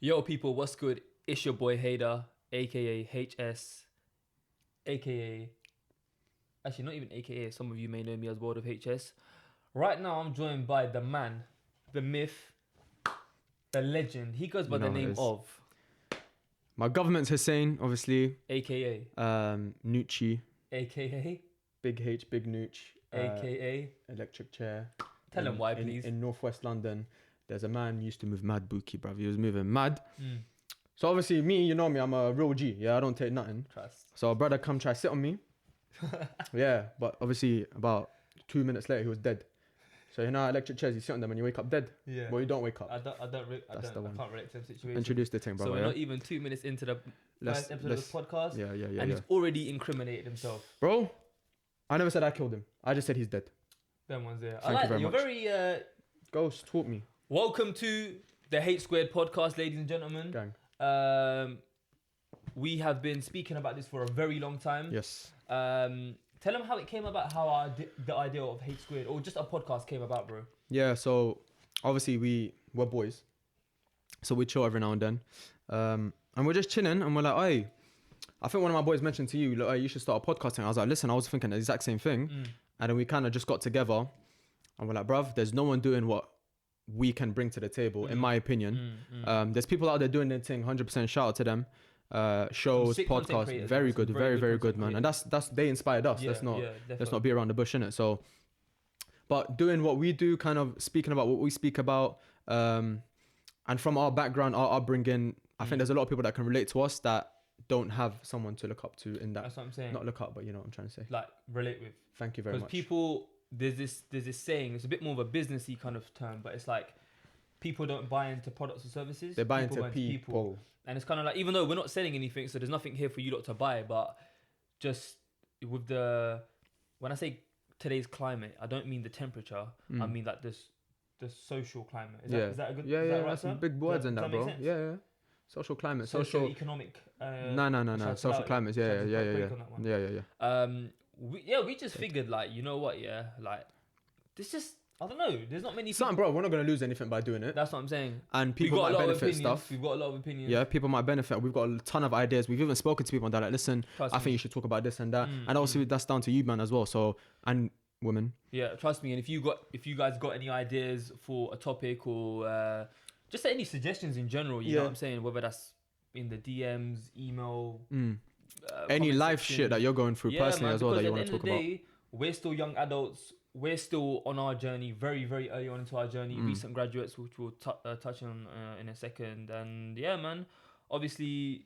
Yo, people, what's good? It's your boy Hader, aka HS, aka. Actually, not even aka. Some of you may know me as World of HS. Right now, I'm joined by the man, the myth, the legend. He goes by the name of. My government's Hussein, obviously. AKA. Nucci. AKA. Big H, Big Nooch. AKA. Electric chair. Tell him why, please. In northwest London, there's a man who used to move mad bookie, bruv. He was moving mad. Mm. So obviously, me, you know me, I'm a real G. Yeah, I don't take nothing. Trust. So a brother come try sit on me. Yeah, but obviously about 2 minutes later, he was dead. So you know, electric chairs, you sit on them and you wake up dead. Yeah. Well, you don't wake up. I can't relate to them situations. Introduce the thing, bro. So we're not even 2 minutes into the first episode of this podcast. Yeah. And he's already incriminated himself. Bro, I never said I killed him. I just said he's dead. Them ones there. Thank you very You're much. very... Ghost, taught me. Welcome to the Hate Squared podcast, ladies and gentlemen. Gang. We have been speaking about this for a very long time. Yes. Tell them how it came about, how the idea of Hate Squared, or just a podcast came about, bro. Yeah, so obviously we're boys. So we chill every now and then. And we're just chilling and we're like, hey, I think one of my boys mentioned to you, look, hey, you should start a podcast. And I was like, listen, I was thinking the exact same thing. And then we kind of just got together and we're like, bruv, there's no one doing what we can bring to the table, in my opinion. There's people out there doing their thing, 100% shout out to them. Shows, podcasts, very good, very good, man. And that's they inspired us. Let's not be around the bush, innit? So, but doing what we do, kind of speaking about what we speak about, and from our background, our upbringing, I think there's a lot of people that can relate to us that don't have someone to look up to in that. That's what I'm saying. Not look up, but you know what I'm trying to say. Like relate with. Thank you very much. Because people, there's this saying. It's a bit more of a businessy kind of term, but it's like people don't buy into products or services. They buy into people. And it's kind of like, even though we're not selling anything, so there's nothing here for you lot to buy, but just with when I say today's climate, I don't mean the temperature. I mean like the social climate. Is that a good? Yeah. That's some big words in that, bro. Yeah. Social climate, social economic. No. Social climate. Yeah. We just figured, like, you know what? Yeah, like this just. I don't know. There's not many people. Something, bro. We're not going to lose anything by doing it. That's what I'm saying. And people might benefit stuff. We've got a lot of opinions. Yeah, people might benefit. We've got a ton of ideas. We've even spoken to people and they're like, listen, I think you should talk about this and that. And obviously that's down to you, man, as well. So, and women. Yeah, trust me. And if you guys got any ideas for a topic or just any suggestions in general, you know what I'm saying? Whether that's in the DMs, email, any life shit that you're going through personally as well that you want to talk about. We're still young adults. We're still on our journey, very, very early on into our journey. Recent graduates, which we'll touch on in a second. And yeah, man, obviously,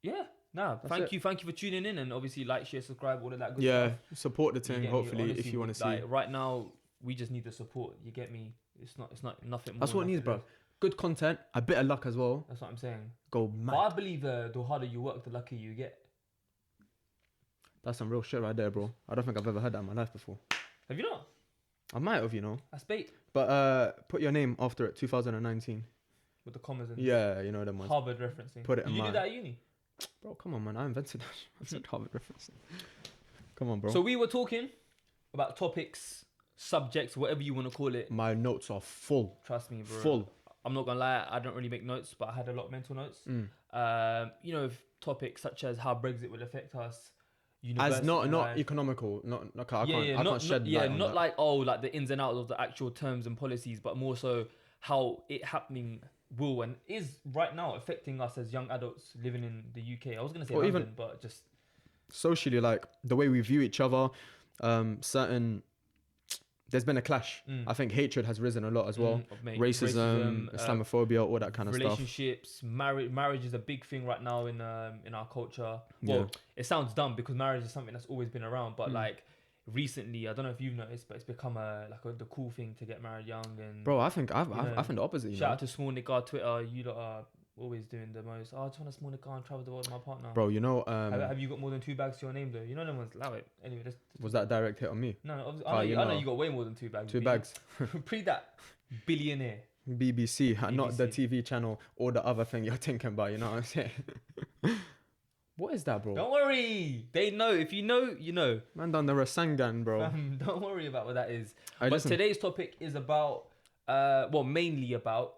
thank you for tuning in, and obviously like, share, subscribe, all of that good stuff. Support the thing, hopefully, honestly, if you want to see. Right now, we just need the support. You get me? It's not nothing more. That's what it needs, bro. Good content, a bit of luck as well. That's what I'm saying. Go mad. But I believe the harder you work, the luckier you get. That's some real shit right there, bro. I don't think I've ever heard that in my life before. Have you not? I might have, you know. That's bait. But put your name after it, 2019. With the commas and you know them ones. Harvard referencing. Put it in Did you do that at uni? Bro, come on, man. I invented that. I said Harvard referencing. Come on, bro. So we were talking about topics, subjects, whatever you want to call it. My notes are full. Trust me, bro. Full. I'm not gonna lie, I don't really make notes, but I had a lot of mental notes. You know, topics such as how Brexit will affect us. As not economical, I can't shed light on not that. like the ins and outs of the actual terms and policies, but more so how it happening will and is right now affecting us as young adults living in the UK. I was gonna say London, but just socially, like the way we view each other, there's been a clash. I think hatred has risen a lot as well. Racism, Islamophobia, all that kind of relationships, stuff. Marriage is a big thing right now in our culture. Well, it sounds dumb because marriage is something that's always been around, but like recently, I don't know if you've noticed, but it's become the cool thing to get married young. And bro, I think the opposite. Shout out to Small Nick Twitter. You lot are always doing the most. I just want a small car and travel the world with my partner. Bro, you know, have you got more than 2 bags to your name though? You know them ones. Allow it. Anyway, was that a direct hit on me? No, I know you got way more than 2 bags. 2 bags. Pre that billionaire. BBC, not the TV channel or the other thing you're thinking about. You know what I'm saying? What is that, bro? Don't worry. They know. If you know, you know. Man done the Rasangan, bro. Don't worry about what that is. Listen. Today's topic is about, mainly about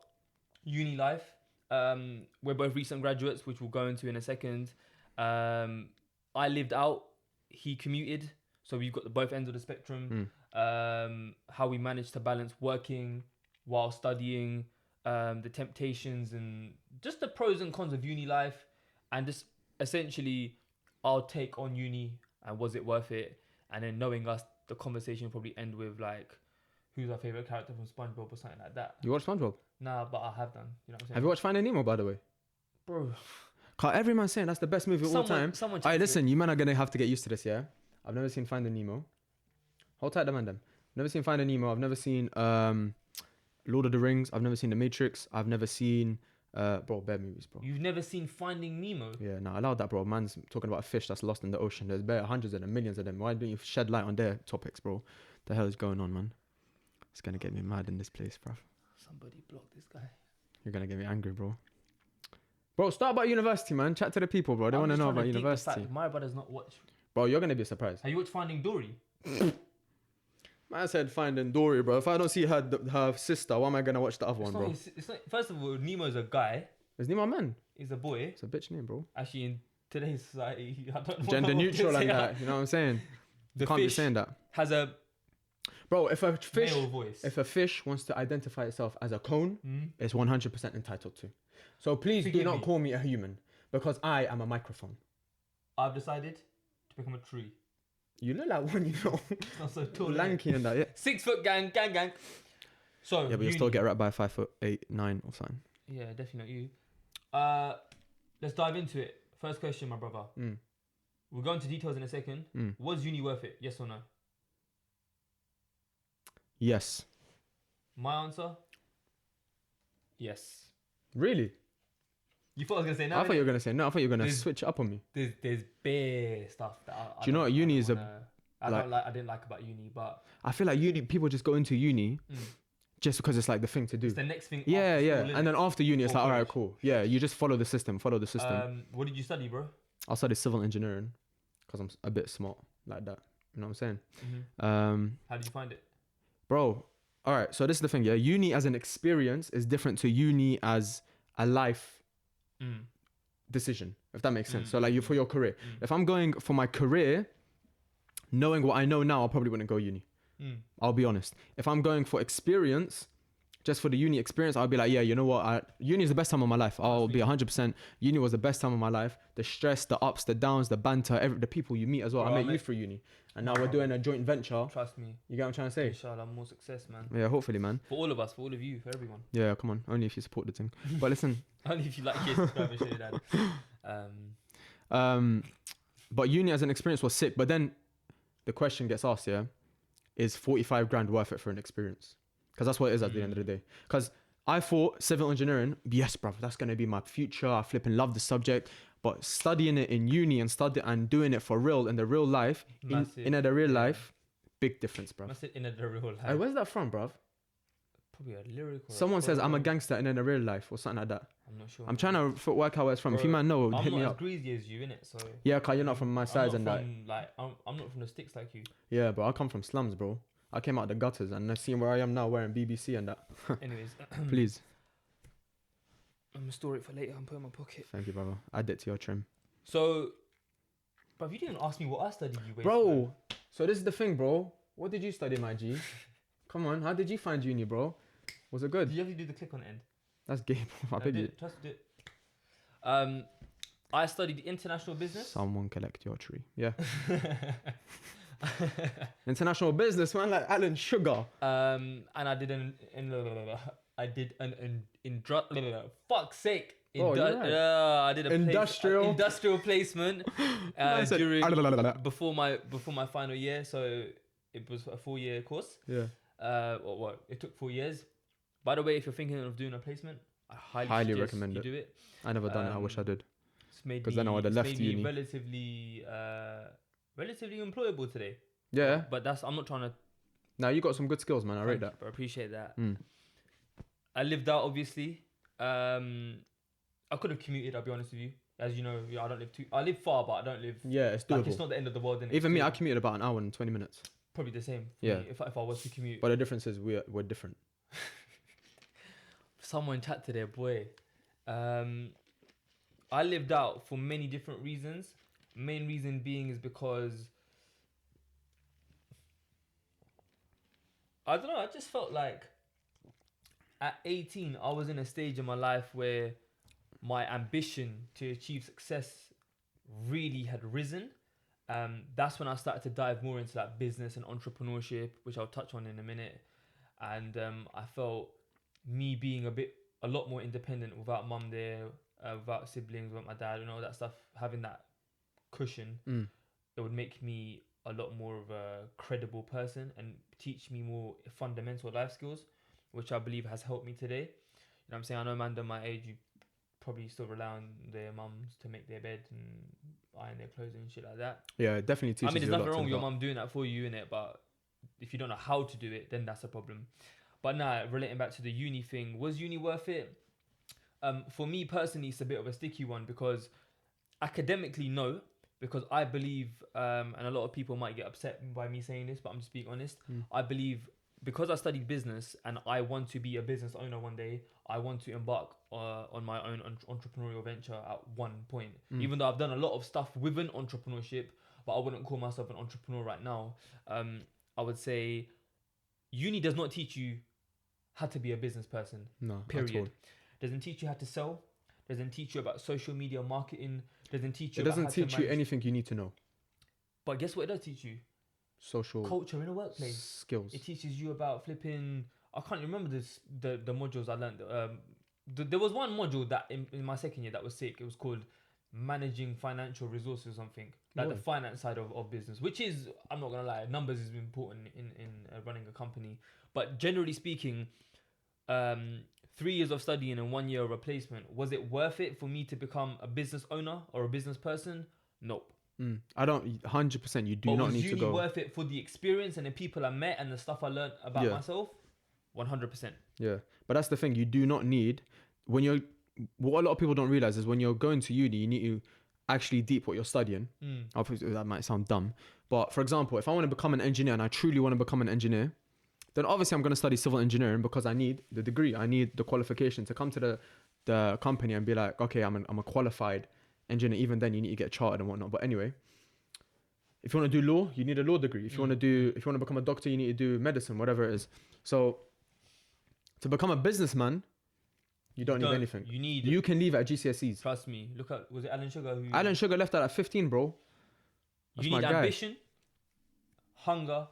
uni life We're both recent graduates, which we'll go into in a second. I lived out, he commuted, so we've got the both ends of the spectrum. How we managed to balance working while studying, the temptations and just the pros and cons of uni life, and just essentially our take on uni and was it worth it. And then knowing us, the conversation will probably end with like, who's our favorite character from SpongeBob or something like that. You watch SpongeBob? Nah, but I have done. You know what I'm saying? Have you watched Finding Nemo, by the way? Bro, Cause every man's saying that's the best movie of all time. Someone Alright, listen, you man are gonna have to get used to this, yeah? I've never seen Finding Nemo. Hold tight, the man, them. Never seen Finding Nemo. I've never seen Lord of the Rings. I've never seen The Matrix. I've never seen bro, bad movies, bro. You've never seen Finding Nemo? Yeah, no, I allowed that, bro. Man's talking about a fish that's lost in the ocean. There's bare hundreds of them, millions of them. Why don't you shed light on their topics, bro? The hell is going on, man? It's gonna get me mad in this place, bro. Somebody block this guy. You're gonna get me angry, bro. Bro, start about university, man. Chat to the people, bro. They want to know about university. My brother's not watched. Bro, you're gonna be surprised. Have you watched Finding Dory? Man said Finding Dory, bro. If I don't see her sister, why am I gonna watch the other one, bro? It's not. First of all, Nemo's a guy. Is Nemo a man? He's a boy. It's a bitch name, bro. Actually, in today's society, I don't know. Gender neutral and that. You know what I'm saying? The You can't be fish saying that. has a Bro, if a fish male voice. if a fish wants to identify itself as a cone, Mm. it's 100% entitled to. So please do Forgive not me. call me a human because I am a microphone. I've decided to become a tree. You look like one, you know. It's not so tall. innit? Lanky and that, yeah. 6 foot gang. So Yeah, but you'll still get wrapped by 5'8", 9" or something. Yeah, definitely not you. Let's dive into it. First question, my brother. We'll go into details in a second. Was uni worth it? Yes or no? Yes. My answer? Yes. Really? You thought I was gonna say no? I thought you were gonna say no. I thought you were gonna There's- switch it up on me. There's bare stuff that I Do you know what uni is I didn't like about uni, but I feel like uni people just go into uni just because it's like the thing to do. it's the next thing. Yeah, after yeah. school, And then innit? after uni, it's Or like, all right, college. cool. Yeah, you just follow the system. What did you study, bro? I'll study civil engineering because I'm a bit smart like that. You know what I'm saying? How did you find it? Bro, all right. So this is the thing, yeah. Uni as an experience is different to uni as a life decision, if that makes sense. So like you for your career. If I'm going for my career, knowing what I know now, I probably wouldn't go uni. I'll be honest. If I'm going for experience, just for the uni experience, I'll be like, yeah, you know what? Uni is the best time of my life. I'll be 100%. Uni was the best time of my life. The stress, the ups, the downs, the banter, the people you meet as well. Bro, I met you through uni. And now we're doing a joint venture. Trust me. You get what I'm trying to say? Inshallah, more success, man. Yeah, hopefully, man. For all of us, for all of you, for everyone. Yeah, come on. Only if you support the thing. But listen. Only if you like, share, subscribe, and share that. But uni as an experience was sick. But then the question gets asked, yeah, is 45 grand worth it for an experience? Because that's what it is at the end of the day. Because I thought civil engineering, yes, bro, that's going to be my future. I flipping love the subject. But studying it in uni and doing it for real in the real life, in the real life, big difference, bro. Must it in the real life. Hey, where's that from, bro? Probably a lyric. Or Someone says I'm a gangster in the real life or something like that. I'm not sure. I'm trying to work out where it's from. Bro, if you man know, I'm hit me not as up. greasy as you, innit? So Yeah, cause you're not from my size and that. I'm not from the sticks like you. Yeah, but I come from slums, bro. I came out the gutters and I've seen where I am now wearing BBC and that. Anyways, Please. I'm gonna store it for later and put it in my pocket. Thank you, brother. Add it to your trim. So, but you didn't ask me what I studied, you waste, Bro, man. so this is the thing, bro. What did you study, my G? Come on, how did you find uni, bro? Was it good? Did you have to do the click on the end? That's gay, bro. I beg you. Trust it. I studied international business. Someone collect your tree. Yeah. International business, man, like Alan Sugar. And I did fuck's sake. Oh, you're right. I did Industrial. industrial placement I said, during before my final year. So it was a 4-year course. Yeah. What? It took 4 years. By the way, if you're thinking of doing a placement, I Highly suggest recommend you it. do it. I never done it. I wish I did. It's made 'Cause then I would've left it's made uni. me relatively employable today. Yeah. But I'm not trying to. Now you got some good skills, man. I rate Thank that. you, I appreciate that. Mm. I lived out, obviously. I could have commuted. I'll be honest with you. As you know, I don't live too. I live far, but I don't live. Yeah, it's doable. Like, it's not the end of the world. Even me, I commuted about an hour and 20 minutes. Probably the same. For Yeah. me, if I was to commute. But the difference is we're different. Someone chat to their boy. I lived out for many different reasons. Main reason being is because I don't know. I just felt like at 18, I was in a stage in my life where my ambition to achieve success really had risen. That's when I started to dive more into like business and entrepreneurship, which I'll touch on in a minute. And I felt me being a lot more independent without mum there, without siblings, without my dad, and all that stuff, having that cushion, Mm. it would make me a lot more of a credible person and teach me more fundamental life skills, which I believe has helped me today. You know what I'm saying? I know man at my age, you probably still rely on their mums to make their bed and iron their clothes and shit like that. Yeah, it definitely teaches I mean, there's you a nothing lot wrong to with your live out. mum doing that for you, innit? But if you don't know how to do it, then that's a problem. But nah, relating back to the uni thing, was uni worth it? For me personally, it's a bit of a sticky one because academically, no, because I believe, and a lot of people might get upset by me saying this, but I'm just being honest. Mm. I believe because I studied business and I want to be a business owner one day, I want to embark on my own entrepreneurial venture at one point. Mm. Even though I've done a lot of stuff within entrepreneurship, but I wouldn't call myself an entrepreneur right now. I would say uni does not teach you how to be a business person. No, at all. Period. Doesn't teach you how to sell. Doesn't teach you about social media marketing. Doesn't teach you It about doesn't how to teach you manage. anything you need to know. But guess what it does teach you? Social Culture in a workplace. skills. It teaches you about flipping. I can't remember the modules I learned. There was one module that in my second year that was sick. It was called managing financial resources or something. Like the Right. finance side of business, which is, I'm not gonna lie, numbers is important in running a company. But generally speaking, 3 years of studying and 1 year of replacement, was it worth it for me to become a business owner or a business person? Nope. I don't 100%. You do But not was need to uni go. worth it for the experience and the people I met and the stuff I learned about Yeah. myself? 100%. Yeah, but that's the thing. You do not need when you're. What a lot of people don't realize is when you're going to uni, you need to actually deep what you're studying. Obviously, that might sound dumb, but for example, if I want to become an engineer and I truly want to become an engineer, then obviously I'm going to study civil engineering because I need the degree, I need the qualification to come to the company and be like, okay, I'm a qualified engineer. Even then, you need to get chartered and whatnot. But anyway, if you want to do law, you need a law degree. If you want to become a doctor, you need to do medicine, whatever it is. So to become a businessman, you don't need anything. You can leave at GCSEs. Trust me. Look at, was it Alan Sugar who? Alan Sugar left out at 15, bro. That's You my need guy. ambition, hunger,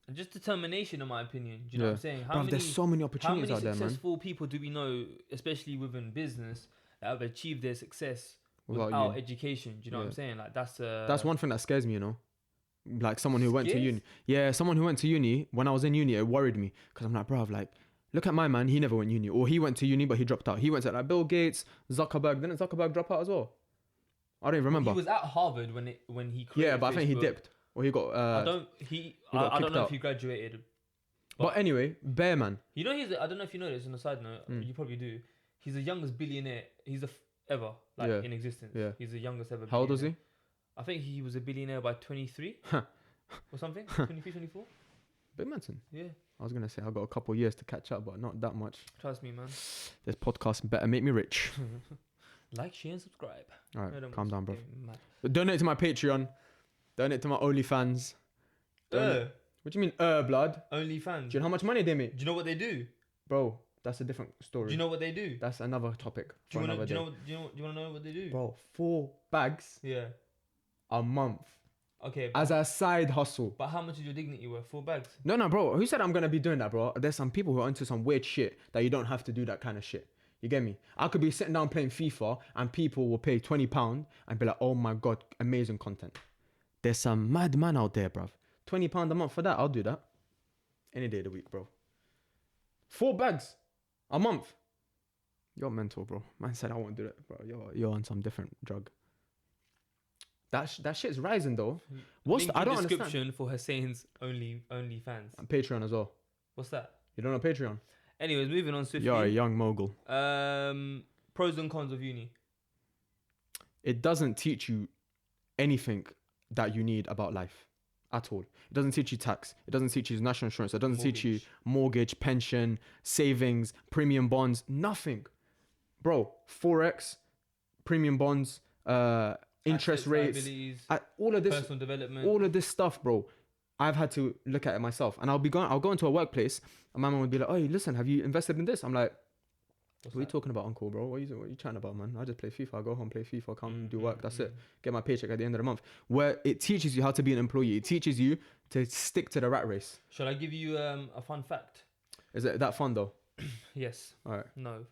and just determination, in my opinion. Do you know what I'm saying? Bruv, there's so many How opportunities many out there, man. successful people do we know, especially within business, that have achieved their success Without without uni. education? Do you know what I'm saying? Like That's one thing that scares me, you know. Like someone who went to Scares? uni. Yeah, someone who went to uni. When I was in uni, it worried me because I'm like, bruv, like, look at my man. He never went uni, or he went to uni but he dropped out. He went to like Bill Gates, Zuckerberg. Didn't Zuckerberg drop out as well? I don't even remember. He was at Harvard when he created Yeah, but I think he Facebook. dipped or he got. I don't got I don't kicked know out. if he graduated. But anyway, Bear Man. You know, I don't know if you know this on a side note. You probably do. He's the youngest billionaire. He's ever in existence. Yeah. He's the youngest ever. How old was billionaire. he? I think he was a billionaire by 23 or something. 23, 24. Big Manson. Yeah. I was gonna say I got a couple years to catch up, but not that much. Trust me, man. This podcast better make me rich. Like, share, and subscribe. All right, No, don't calm down, bro. get mad. Donate to my Patreon. Donate to my OnlyFans. What do you mean, blood? OnlyFans. Do you know how much money they make? Do you know what they do? Bro, that's a different story. Do you know what they do? That's another topic Do for you another day. want to know what they do? Bro, 4 bags Yeah. a month Okay. as a side hustle. But how much is your dignity worth? 4 bags. No, bro. Who said I'm gonna be doing that, bro? There's some people who are into some weird shit that you don't have to do that kind of shit. You get me? I could be sitting down playing FIFA and people will pay £20 and be like, oh my God, amazing content. There's some mad man out there, bruv. £20 a month for that, I'll do that. Any day of the week, bro. 4 bags a month. You're mental, bro. Man said I won't do it, bro. You're on some different drug. That shit's rising though. What's Link I in don't description understand. for Hussein's OnlyFans. And Patreon as well. What's that? You don't know Patreon? Anyways, moving on swiftly. You're a young mogul. Pros and cons of uni. It doesn't teach you anything that you need about life at all. It doesn't teach you tax. It doesn't teach you national insurance. It doesn't teach you mortgage, pension, savings, premium bonds, nothing. bro, forex, premium bonds, interest Assets, rates, liabilities, all of this, personal development. all of this stuff, bro. I've had to look at it myself, and I'll go into a workplace, and my man would be like, "Oh, listen, have you invested in this?" I'm like, What's "What are you that? talking about, uncle, bro? What are you chatting about, man? I just play FIFA. I go home, play FIFA, come do work. That's it. Get my paycheck at the end of the month." Where it teaches you how to be an employee. It teaches you to stick to the rat race. Shall I give you a fun fact? Is it that fun though? Yes. All right. No.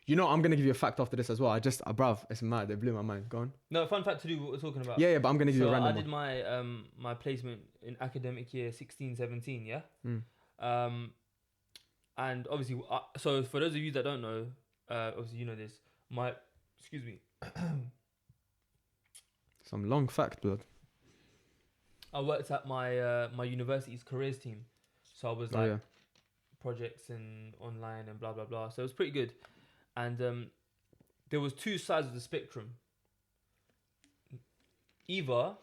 You know, I'm gonna give you a fact after this as well. Bruv, it's mad. It blew my mind. Go on. No, fun fact to do what we're talking about. Yeah, but I'm gonna give you a So I random did one. my my placement in academic year 16-17, yeah. Mm. And obviously, so for those of you that don't know, obviously you know this. Excuse me. Some long fact, blood. I worked at my university's careers team, so I was Oh like yeah. projects and online and blah blah blah. So it was pretty good, and there was two sides of the spectrum. Either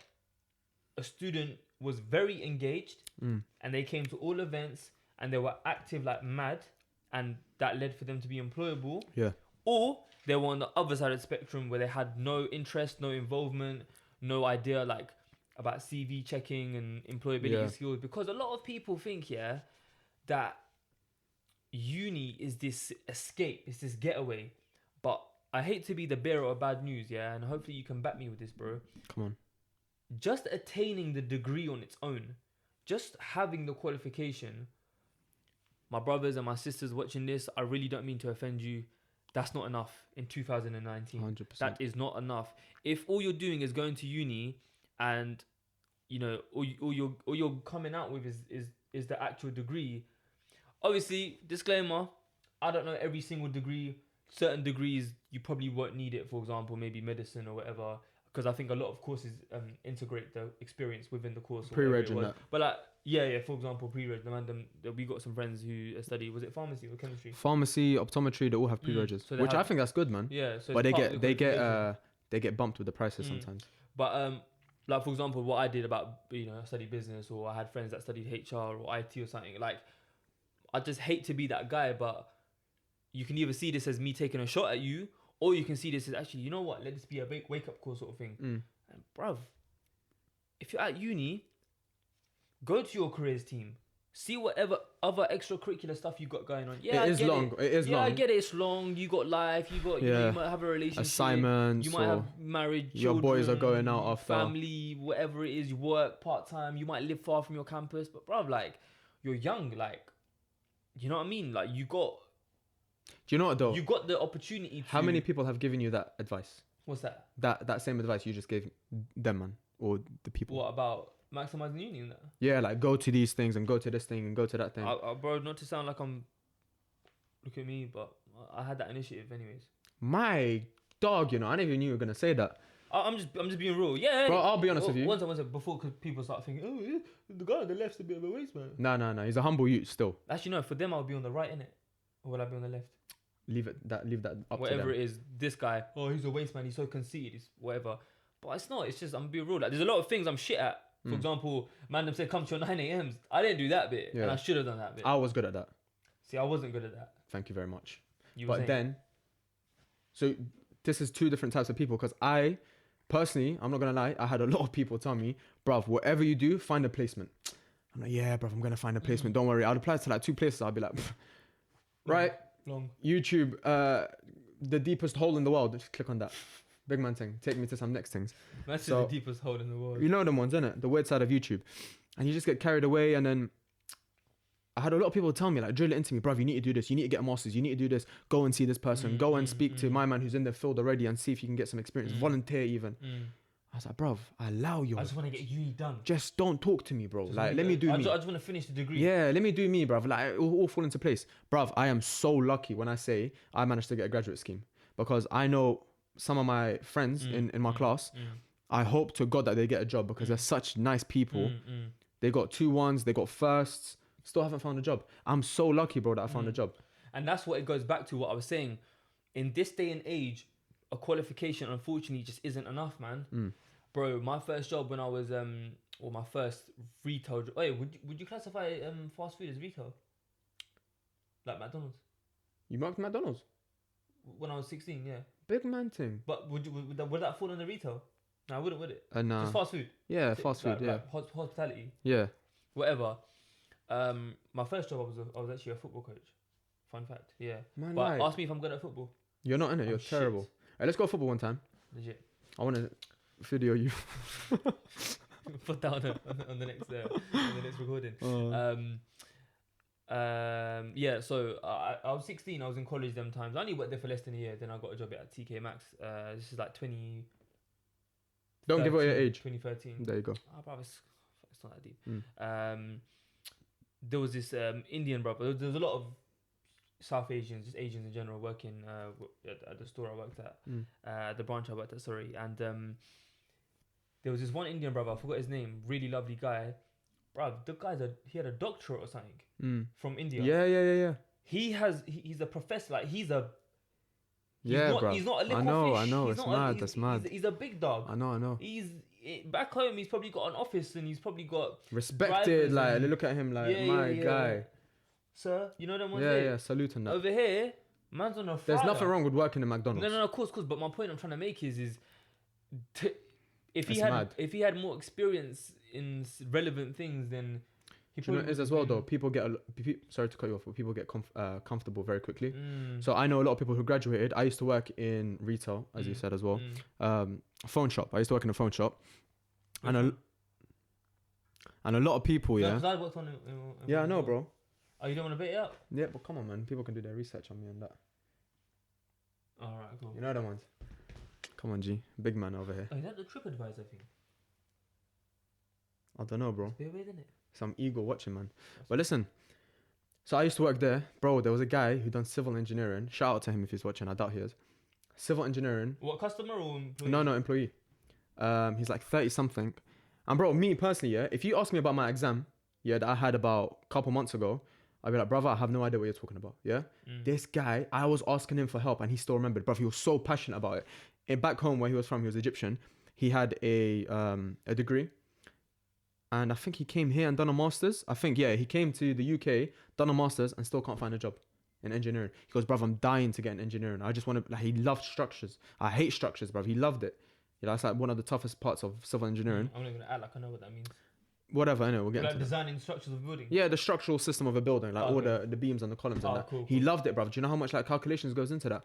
a student was very engaged and they came to all events and they were active like mad, and that led for them to be employable. Yeah. Or they were on the other side of the spectrum where they had no interest, no involvement, no idea like about CV checking and employability skills. Because a lot of people think, yeah, that uni is this escape, it's this getaway. But I hate to be the bearer of bad news, yeah, and hopefully you can back me with this, bro. Come on. Just attaining the degree on its own, just having the qualification, my brothers and my sisters watching this, I really don't mean to offend you. That's not enough in 2019. 100%. That is not enough. If all you're doing is going to uni and, you know, all you're coming out with is the actual degree. Obviously, disclaimer, I don't know every single degree. Certain degrees, you probably won't need it. For example, maybe medicine or whatever. Because I think a lot of courses integrate the experience within the course. Pre-reg and that. But like, yeah. For example, pre-reg. We got some friends who study. Was it pharmacy or chemistry? Pharmacy, optometry, they all have pre-regs, So which I think that's good, man. Yeah. So But it's part of the qualification. they get bumped with the prices sometimes. But like for example, what I did about I studied business, or I had friends that studied HR or IT or something. Like, I just hate to be that guy, but you can either see this as me taking a shot at you, or you can see this as actually, you know what, let this be a wake up call sort of thing. And bruv, if you're at uni, go to your careers team. See whatever other extracurricular stuff you got going on. Yeah, It is long. I get it. It's long. You got life. You got. You know, you might have a relationship. Assignments. You might have married children. Your boys are going out after. Family, whatever it is. You work part time. You might live far from your campus. But bruv, like, you're young. Like, you know what I mean? Like, you got. Do you know what though? You got the opportunity. How many people have given you that advice? What's that? That same advice you just gave them, man, or the people. What about maximizing uni and that? Yeah, like go to these things and go to this thing and go to that thing. Bro, not to sound like I'm. Look at me, but I had that initiative anyways. My dog, you know, I never knew you were gonna say that. I'm just being real. Yeah. Bro, I'll be honest with you. One second, before cause people start thinking, oh, yeah, the guy on the left's a bit of a waste man. No. He's a humble youth still. Actually, no. For them, I'll be on the right, innit? Or will I be on the left? Leave that up Whatever to them. it is, this guy, oh, he's a waste man. He's so conceited. It's whatever. But it's not. It's just I'm being real. Like, there's a lot of things I'm shit at. For example, man, them said come to your 9 a.m. I didn't do that bit, and I should have done that bit. I was good at that. See, I wasn't good at that. Thank you very much. But then, so this is two different types of people, because I, personally, I'm not going to lie, I had a lot of people tell me, bruv, whatever you do, find a placement. I'm like, yeah, bruv, I'm going to find a placement. Don't worry. I'd apply to like 2 places. I'd be like, right, Long. YouTube, the deepest hole in the world. Just click on that. Big man thing. Take me to some next things. That's the deepest hole in the world. You know them ones, innit? The weird side of YouTube. And you just get carried away, and then I had a lot of people tell me, like, drill it into me, bruv, you need to do this, you need to get a master's, you need to do this, go and see this person, go and speak to my man who's in the field already and see if you can get some experience, volunteer even. I was like, bruv, I allow you. I just want to get uni done. Just don't talk to me, bro. Like, let me do me. I just want to finish the degree. Yeah, let me do me, bruv. Like, it'll all fall into place. Bruv, I am so lucky when I say I managed to get a graduate scheme, because I know some of my friends in my class, I hope to God that they get a job, because they're such nice people. They got 2-1s, they got firsts, still haven't found a job. I'm so lucky, bro, that I found a job. And that's what it goes back to, what I was saying. In this day and age, a qualification, unfortunately, just isn't enough, man. Bro, my first job when I was, or my first retail job. Wait, would you classify fast food as retail? Like McDonald's? You marked McDonald's? when I was 16. Yeah, Big man thing. but would that fall under retail? No, I wouldn't. Would it? Nah. Just fast food. Yeah, fast food. Yeah. Like hospitality, Yeah. whatever. My first job I was actually a football coach. Fun fact. Yeah. Man, But like, ask me if I'm good at football. you're not in it. I'm You're shit. terrible. Hey, let's go football one time. Legit. I want to video you. Put that on the next recording. Yeah. So I was 16. I was in college them times. I only worked there for less than a year. Then I got a job at TK Maxx. This is like 20. Don't give away your age. 2013. There you go. Oh, bro, it's not that deep. Mm. There was this Indian brother. There was a lot of South Asians, just Asians in general, working at the store I worked at, the branch I worked at. Sorry, and there was this one Indian brother. I forgot his name. Really lovely guy, bro. The he had a doctorate or something from India. Yeah. He's a professor. Like he's a Bro. He's not a I know. It's mad. That's mad. He's a big dog. I know. He's back home. He's probably got an office and he's probably got Respected. Like, and- look at him. Like, my guy. Sir, you know them ones. Yeah. Salute on that. Over here, man's on a fryer. There's nothing wrong with working in McDonald's. No, of course. But my point I'm trying to make is if he It's had mad. if he had more experience in relevant things, then he Do you know what it is probably as well would though? People get sorry to cut you off, but people get comfortable very quickly. Mm. So I know a lot of people who graduated. I used to work in retail, as you said as well. Phone shop. I used to work in a phone shop, and a lot of people, No, yeah. 'cause I worked on it. Yeah, I know, bro. Oh, you don't want to bet it up? Yeah, but come on, man. People can do their research on me and that. All right, cool. You know the ones. Come on, G. Big man over here. Oh, is that the TripAdvisor thing? I don't know, bro. It's a bit weird, isn't it? Some ego watching, man. But listen. So I used to work there, bro. There was a guy who done civil engineering. Shout out to him if he's watching. I doubt he is. Civil engineering. What, customer or employee? No, employee. He's like 30 something. And bro, me personally, yeah, if you ask me about my exam, yeah, that I had about a couple months ago, I'd be like, brother, I have no idea what you're talking about. Yeah. This guy, I was asking him for help and he still remembered. Bro, he was so passionate about it. And back home where he was from, he was Egyptian. He had a degree. And I think he came here and done a master's. I think, yeah, he came to the UK, done a master's and still can't find a job in engineering. He goes, brother, I'm dying to get in engineering. I just want to, like, he loved structures. I hate structures, brother. He loved it. You know, that's like one of the toughest parts of civil engineering. I'm not going to act like I know what that means. Whatever, I know, we'll get Like into that. designing structures of building. Yeah, the structural system of a building, like all okay. the beams and the columns and that. Cool, He loved it, bruv. Do you know how much like calculations goes into that?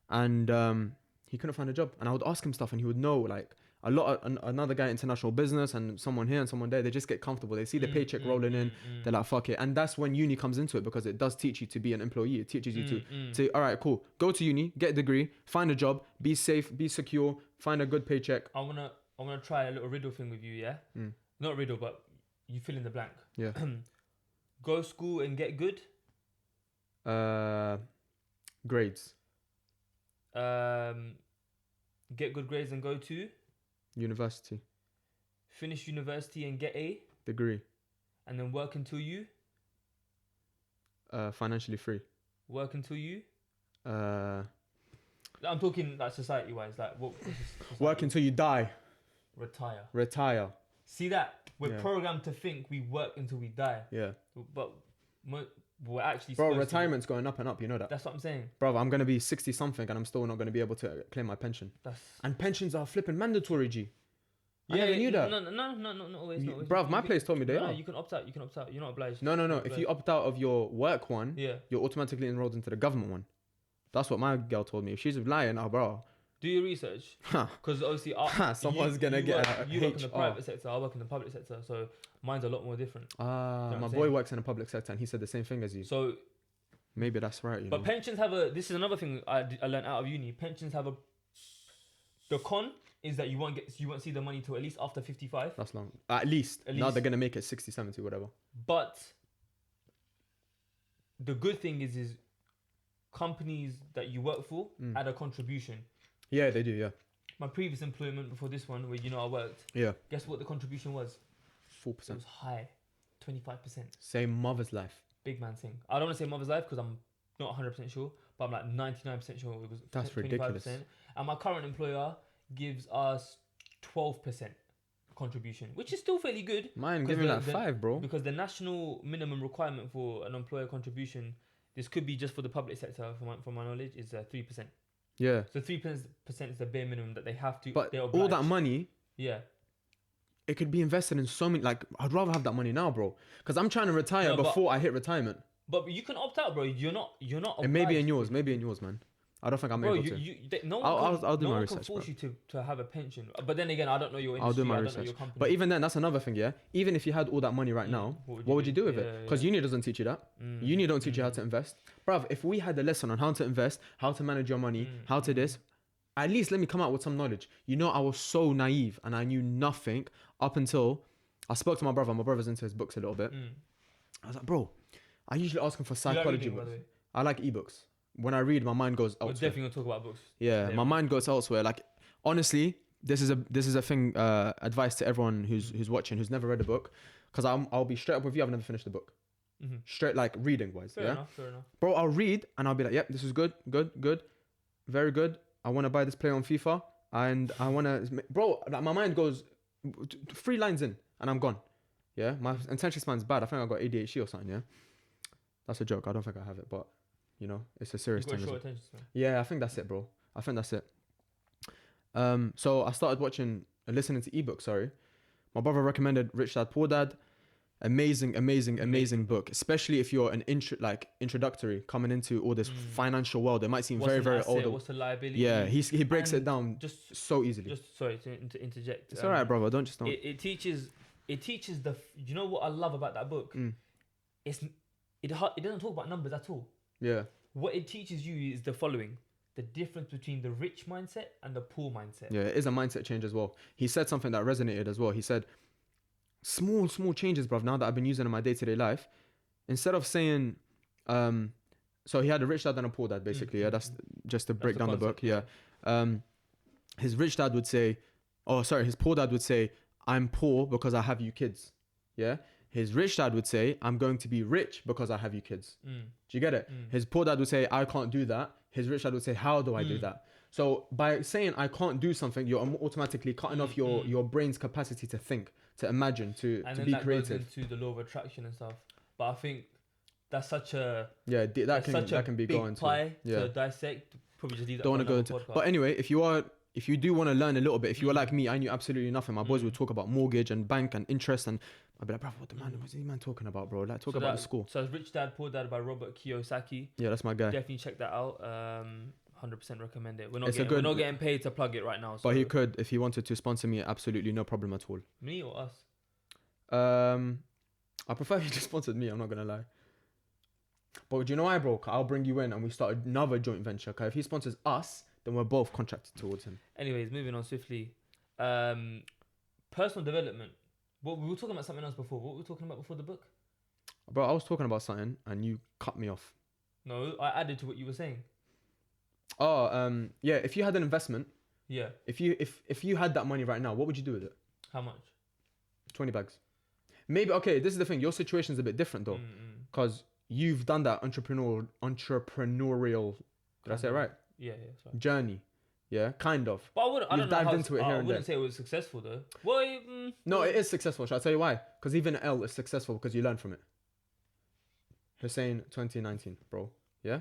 And he couldn't find a job. And I would ask him stuff and he would know like a lot of another guy international business and someone here and someone there. They just get comfortable. They see the paycheck rolling in. They're like, fuck it. And that's when uni comes into it because it does teach you to be an employee. It teaches you to say, all right, cool. Go to uni, get a degree, find a job, be safe, be secure, find a good paycheck. I'm gonna try a little riddle thing with you, yeah? Not riddle, but you fill in the blank. Yeah. Go school and get good. Grades. Get good grades and go to. University. Finish university and get a. Degree. And then work until you. Financially free. Work until you. I'm I'm talking like society wise, like what? work until you die. Retire. See that? We're Yeah. programmed to think we work until we die, Yeah. but we're actually. Bro, supposed to- retirement's going up and up, you know that. That's what I'm saying. Bro, I'm going to be 60 something and I'm still not going to be able to claim my pension. And pensions are flipping mandatory, G. I never knew that. No, not always. Not always. Bruv, my place told me they No, are. you can opt out. You're not obliged. No. Not If you obliged. opt out of your work one, Yeah. you're automatically enrolled into the government one. That's what my girl told me. If she's lying, bro. Do your research. Huh. Because obviously, Someone's gonna get you work in the HR. private sector. I work in the public sector, so mine's a lot more different. My I'm boy saying? works in the public sector and he said the same thing as you. So, Maybe that's right, you but know. pensions have a. This is another thing I learned out of uni. Pensions have a. The con is that you won't see the money till at least after 55. That's long. At least. At Now least. they're going to make it 60, 70, whatever. But the good thing is companies that you work for add a contribution. Yeah, they do, yeah. My previous employment before this one, where I worked, Yeah. guess what the contribution was? 4%. It was high, 25%. Same mother's life. Big man thing. I don't want to say mother's life because I'm not 100% sure, but I'm like 99% sure it was. That's 25%. ridiculous. And my current employer gives us 12% contribution, which is still fairly good. Mine 'cause giving the- like the- 5, bro. Because the national minimum requirement for an employer contribution this could be just for the public sector, from my knowledge, is 3%. Yeah. So 3% is the bare minimum that they have to. But they're all that obliged. money, Yeah. it could be invested in so many. Like, I'd rather have that money now, bro. Because I'm trying to retire No, but- before I hit retirement. But you can opt out, bro. You're not. And maybe in obliged. yours, man. I don't think I'm Bro, able to. no one I'll do no my one research, can force you to have a pension. But then again, I don't know your industry. I'll do my I don't research. know your company. But even then, that's another thing, yeah? Even if you had all that money right now, what would you do with it? Because uni doesn't teach you that. Uni don't teach you how to invest. Bruv, if we had a lesson on how to invest, how to manage your money, how to this, at least let me come out with some knowledge. You know, I was so naive and I knew nothing up until I spoke to my brother. My brother's into his books a little bit. I was like, bro, I usually ask him for psychology reading, by books. the way? I like ebooks. When I read, my mind goes We're elsewhere. definitely gonna talk about books. Yeah, my mind goes elsewhere. Like, honestly, this is a thing. Advice to everyone who's watching, who's never read a book, because I'll be straight up with you. I've never finished the book. Straight, like, reading wise. Fair enough. Bro, I'll read and I'll be like, yep, this is good, very good. I want to buy this player on FIFA, and I want to, bro. Like, my mind goes 3 lines in, and I'm gone. Yeah, my attention span's bad. I think I got ADHD or something. Yeah, that's a joke. I don't think I have it, but you know, it's a serious You've got thing. a short attention span. Yeah, I think that's it, bro. I think that's it. So I started listening to ebooks. Sorry, my brother recommended Rich Dad Poor Dad. Amazing book, especially if you're an introductory coming into all this financial world. It might seem What's very an asset, old. What's the liability? Yeah, he breaks it And down Just so easily. sorry to interject. It's alright, brother. Don't. It teaches the. You know what I love about that book? It doesn't talk about numbers at all. Yeah. What it teaches you is the following: the difference between the rich mindset and the poor mindset. Yeah, it is a mindset change as well. He said something that resonated as well. He said, small changes, bruv, now that I've been using in my day-to-day life, instead of saying, so he had a rich dad and a poor dad, basically. Yeah, that's just to break down the book. Yeah. His rich dad would say, his poor dad would say, I'm poor because I have you kids. Yeah. His rich dad would say, I'm going to be rich because I have you kids. Do you get it? His poor dad would say, I can't do that. His rich dad would say, how do I do that? So by saying I can't do something, you're automatically cutting off your brain's capacity to think, to imagine, to be creative. Goes into the law of attraction and stuff. But I think that's such a that can be big going pie to to dissect. Probably just leave that. Don't want to go into. Podcast. But anyway, if you do want to learn a little bit, if you were like me, I knew absolutely nothing. My boys would talk about mortgage and bank and interest, and I'd be like, bro, what's this man talking about, bro? Like, talk about the school. So it's Rich Dad Poor Dad by Robert Kiyosaki. Yeah, that's my guy. Definitely check that out. 100% recommend it. We're not getting paid to plug it right now. So. But he could, if he wanted to sponsor me, absolutely no problem at all. Me or us? I prefer he just sponsored me. I'm not gonna lie. But do you know why, bro? I'll bring you in and we start another joint venture. Cause if he sponsors us, then we're both contracted towards him. Anyways, moving on swiftly. Personal development. We were talking about something else before. What were we talking about before the book? Bro, I was talking about something and you cut me off. No, I added to what you were saying. Yeah. If you had an investment, yeah. If you had that money right now, what would you do with it? How much? 20 bags. Maybe. Okay. This is the thing. Your situation's a bit different though, because you've done that entrepreneurial. Did I say it right? Yeah. Sorry. Journey. Yeah, kind of. But I You've dived into it here and there. I wouldn't say it was successful though. Well, no, it is successful. Shall I tell you why? Because even L is successful because you learn from it. Hussein 2019, bro. Yeah,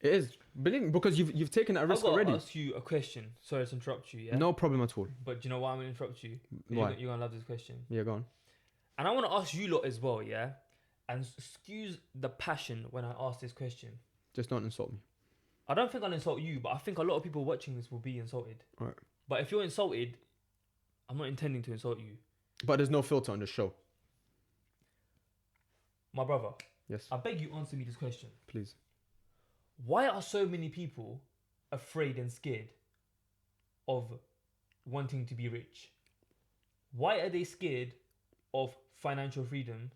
it is. Because you've taken that risk already. I'll ask you a question. Sorry to interrupt you. Yeah. No problem at all. But do you know why I'm gonna interrupt you? Why? You're gonna love this question. Yeah, go on. And I want to ask you lot as well. Yeah. And excuse the passion when I ask this question. Just don't insult me. I don't think I'll insult you, but I think a lot of people watching this will be insulted. Right. But if you're insulted, I'm not intending to insult you. But there's no filter on the show. My brother. Yes. I beg you answer me this question. Please. Why are so many people afraid and scared of wanting to be rich? Why are they scared of financial freedom?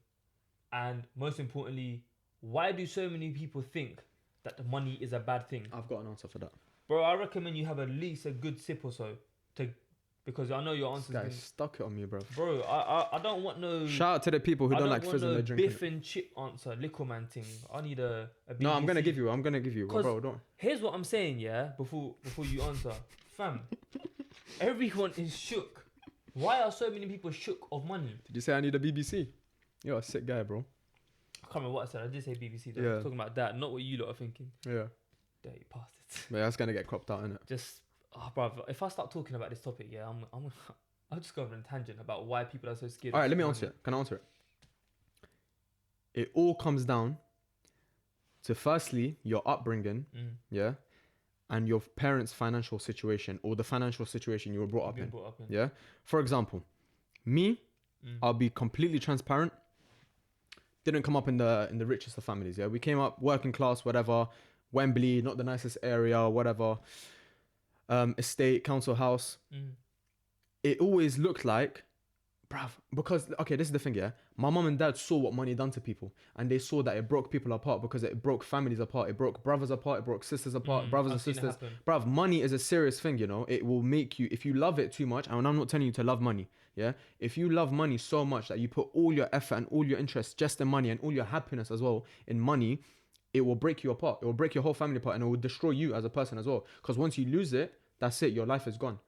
And most importantly, why do so many people think that the money is a bad thing? I've got an answer for that. Bro, I recommend you have at least a good sip or so because I know your answers. This guy stuck it on me, bro. Bro, I don't want no. Shout out to the people who don't like fizz in their drink. Biff and chip answer, liquor man thing. I need a BBC. No, I'm gonna give you. Bro, don't. Here's what I'm saying, yeah. Before you answer, fam. Everyone is shook. Why are so many people shook of money? Did you say I need a BBC? You're a sick guy, bro. I can't remember what I said. I did say BBC though. I Yeah. was talking about that, not what you lot are thinking. Yeah. Dirty bastards. Yeah, that's gonna get cropped out, innit? Just, oh, bruv, if I start talking about this topic, yeah, I'll just go on a tangent about why people are so scared. All right, of let me money. answer it. Can I answer it? It all comes down to firstly your upbringing, yeah, and your parents' financial situation or the financial situation you were brought up in. Yeah. For example, me, I'll be completely transparent. Didn't come up in the richest of families. Yeah, we came up working class, whatever. Wembley, not the nicest area, whatever. Estate, council house. It always looked like, bruv, because okay, this is the thing, yeah. My mum and dad saw what money done to people, and they saw that it broke people apart because it broke families apart, it broke brothers apart, it broke sisters apart, brothers and sisters. Bruv, money is a serious thing, you know. It will make you, if you love it too much, and I'm not telling you to love money, yeah. If you love money so much that you put all your effort and all your interest just in money and all your happiness as well in money, it will break you apart. It will break your whole family apart, and it will destroy you as a person as well. Because once you lose it, that's it. Your life is gone.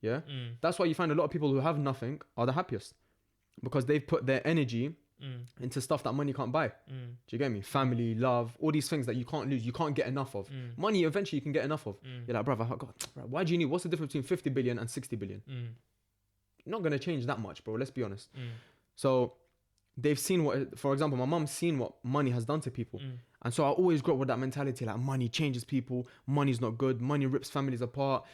Yeah. That's why you find a lot of people who have nothing are the happiest, because they've put their energy into stuff that money can't buy. Do you get me? Family, love, all these things that you can't lose, you can't get enough of. Money eventually you can get enough of. You're like, bruv, why do you need, what's the difference between 50 billion and 60 billion? Not gonna change that much, bro. Let's be honest. So they've seen what, for example, my mum's seen what money has done to people. And so I always grew up with that mentality, like money changes people, money's not good, money rips families apart.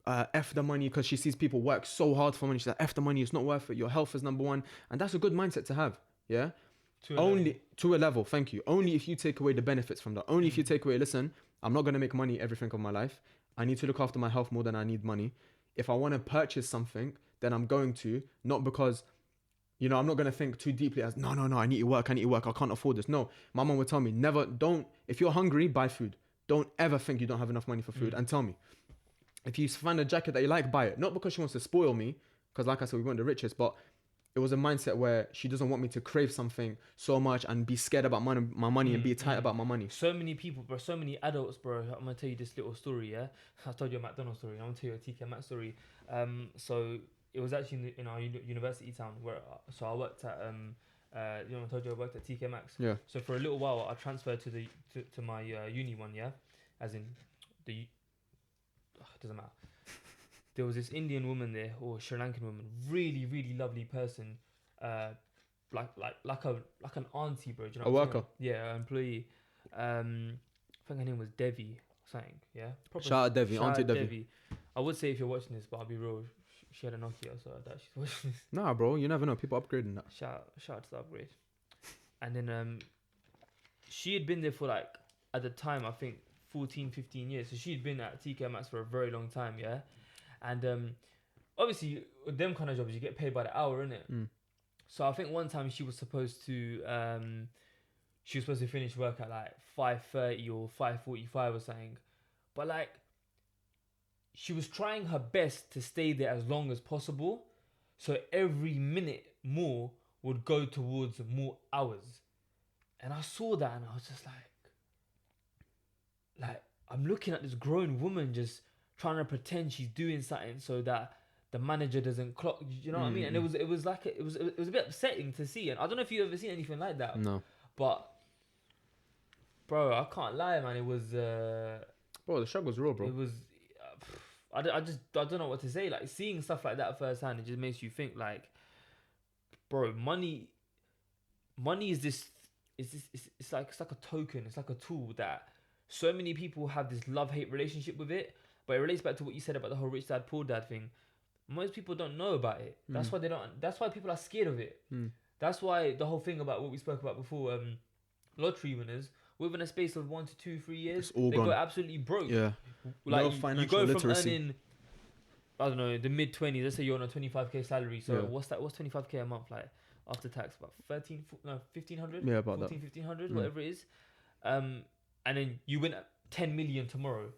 F the money, because she sees people work so hard for money. She's like, F the money, it's not worth it. Your health is number one. And that's a good mindset to have. Yeah. To a level. Thank you. Only if you take away the benefits from that. Only if you take away, listen, I'm not going to make money everything of my life. I need to look after my health more than I need money. If I want to purchase something, then I'm going to, not because, you know, I'm not going to think too deeply as, no, I need to work. I can't afford this. No, my mom would tell me, if you're hungry, buy food. Don't ever think you don't have enough money for food, and tell me. If you find a jacket that you like, buy it. Not because she wants to spoil me, because like I said, we weren't the richest, but it was a mindset where she doesn't want me to crave something so much and be scared about my money and be tight about my money. So many people, bro, so many adults, bro. I'm going to tell you this little story, yeah? I told you a McDonald's story. I'm going to tell you a TK Maxx story. So it was actually in our university town where, so I worked at, I told you I worked at TK Maxx. Yeah. So for a little while, I transferred to my uni one, yeah? As in the... doesn't matter. There was this Indian woman there, or Sri Lankan woman, really, really lovely person, like an auntie, bro. Do you know A what I'm worker. saying? Yeah, an employee. I think her name was Devi or something. Yeah. Shout out Devi, Auntie Devi. I would say if you're watching this, but I'll be real. She had a Nokia, so I doubt she's watching this. Nah, bro, you never know. People upgrading that. Shout out to the upgrade. And then she had been there for like, at the time, I think 14, 15 years. So she'd been at TK Maxx for a very long time, yeah? And obviously, with them kind of jobs, you get paid by the hour, innit? So I think one time she was supposed to finish work at like 5:30 or 5:45 or something. But like, she was trying her best to stay there as long as possible. So every minute more would go towards more hours. And I saw that and I was just like, I'm looking at this grown woman just trying to pretend she's doing something so that the manager doesn't clock. You know what I mean? And it was a bit upsetting to see. And I don't know if you've ever seen anything like that. No. But bro, I can't lie, man. It was bro, the struggle's real, bro. It was. I don't know what to say. Like seeing stuff like that firsthand, it just makes you think like, bro, money is this. It's like a token. It's like a tool that so many people have this love-hate relationship with it. But it relates back to what you said about the whole rich dad, poor dad thing. Most people don't know about it. That's why that's why people are scared of it. That's why the whole thing about what we spoke about before, lottery winners, within a space of 1 to 2, 3 years, they go absolutely broke. Yeah. Like no financial you go literacy. from earning, I don't know, the mid-20s. Let's say you're on a 25k salary. So what's that? What's 25k a month like after tax? About 1,500. Yeah, about 14, 1,500, whatever it is. And then you win 10 million tomorrow.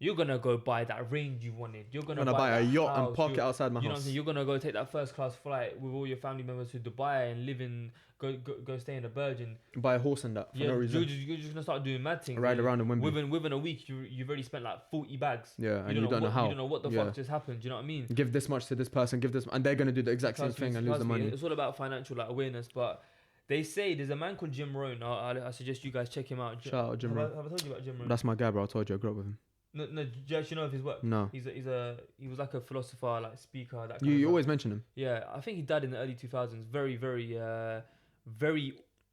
You're gonna go buy that range you wanted. You're gonna buy a yacht house. and park it outside my house. You know what I'm saying? You're gonna go take that first class flight with all your family members to Dubai and live in, go stay in the Burj and buy a horse and that for no reason. You're just gonna start doing mad things. Ride around in Wembley. Within a week, you've already spent like 40 bags. Yeah, and you don't know how. You don't know what the fuck just happened. Do you know what I mean? Give this much to this person, give this, and they're gonna do the exact same thing and lose the money. It's all about financial awareness, but They say there's a man called Jim Rohn. I suggest you guys check him out. Shout out Jim have Rohn. have I told you about Jim Rohn? That's my guy, bro. I told you I grew up with him. No, do you actually know of his work? No. He was like a philosopher, like speaker. That kind You of guy. always mention him. Yeah, I think he died in the early 2000s.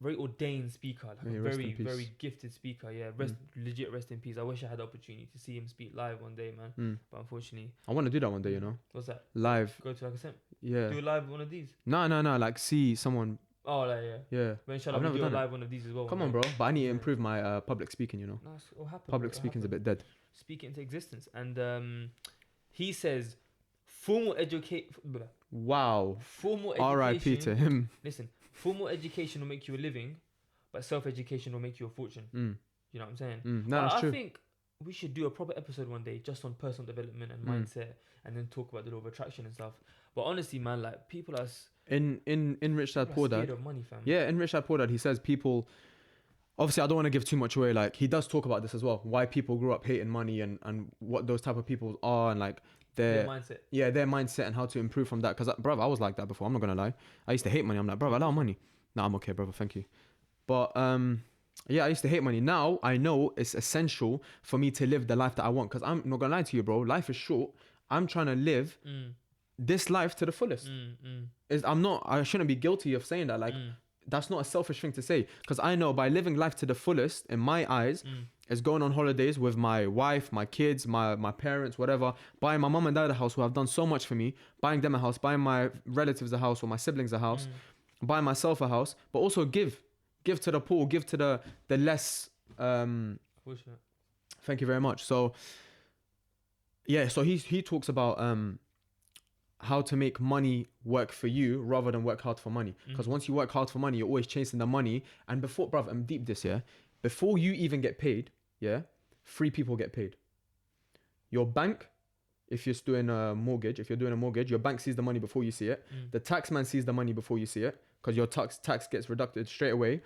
Very ordained speaker, like May a he rest in peace. very gifted speaker. Yeah, legit rest in peace. I wish I had the opportunity to see him speak live one day, man. But unfortunately, I want to do that one day, you know. what's that? Live. Go to like a sim. Yeah. Do a live one of these. No. Like see someone. Oh, like yeah. Yeah. When shall I've we never do a done it. live one of these as well? Come one on, day? bro. But I need to Yeah. improve my public speaking, you know. No, it'll happen. Public it'll speaking's a happen. bit dead. Speak it into existence, and he says formal educate. Wow. Formal R.I.P. education. to him. Listen, formal education will make you a living, but self-education will make you a fortune. You know what I'm saying? No, But that's I true. think we should do a proper episode one day just on personal development and mindset, and then talk about the law of attraction and stuff. But honestly, man, like people are In Rich Dad Poor scared Dad. of money, fam. Yeah, in Rich Dad Poor Dad, he says people. Obviously, I don't want to give too much away. Like he does talk about this as well. Why people grew up hating money and what those type of people are and like Their mindset. their mindset and how to improve from that. Because brother, I was like that before. I'm not gonna lie. I used to hate money. I'm like, brother, I love money. Nah, I'm okay, brother. Thank you. But yeah, I used to hate money. Now I know it's essential for me to live the life that I want. Because I'm not gonna lie to you, bro. Life is short. I'm trying to live this life to the fullest. I shouldn't be guilty of saying that. Like that's not a selfish thing to say. Because I know by living life to the fullest, in my eyes, is going on holidays with my wife, my kids, my parents, whatever. Buying my mum and dad a house who have done so much for me. Buying them a house. Buying my relatives a house or my siblings a house. Buying myself a house. But also give to the poor. Give to the less. Fortunate. Thank you very much. So yeah, so he talks about how to make money work for you rather than work hard for money. Because once you work hard for money, you're always chasing the money. And before, bruv, I'm deep this, yeah? Before you even get paid, yeah, 3 people get paid. Your bank, if you're doing a mortgage, your bank sees the money before you see it. The tax man sees the money before you see it because your tax gets reducted straight away.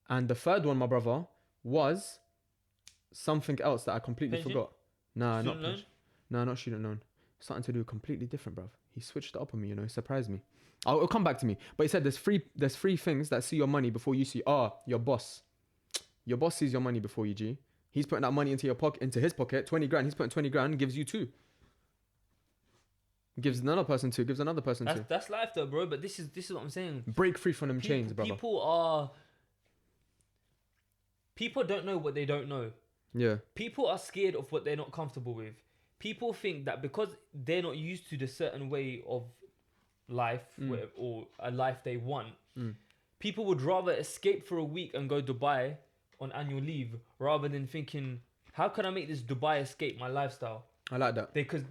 And the third one, my brother, was something else that I completely Pension? forgot. Nah, Student not loan? pension. No, not student loan. Something to do completely different, bruv. He switched it up on me, you know, he surprised me. It'll come back to me. But he said there's three things that see your money before you see your boss. Your boss sees your money before you, G. He's putting that money into his pocket, 20 grand. He's putting 20 grand, gives you 2. Gives another person 2, gives another person 2. That's life though, bro. But this is what I'm saying. Break free from them chains, brother. People don't know what they don't know. Yeah. People are scared of what they're not comfortable with. People think that because they're not used to the certain way of life or a life they want, people would rather escape for a week and go Dubai on annual leave rather than thinking, how can I make this Dubai escape my lifestyle? I like that. Because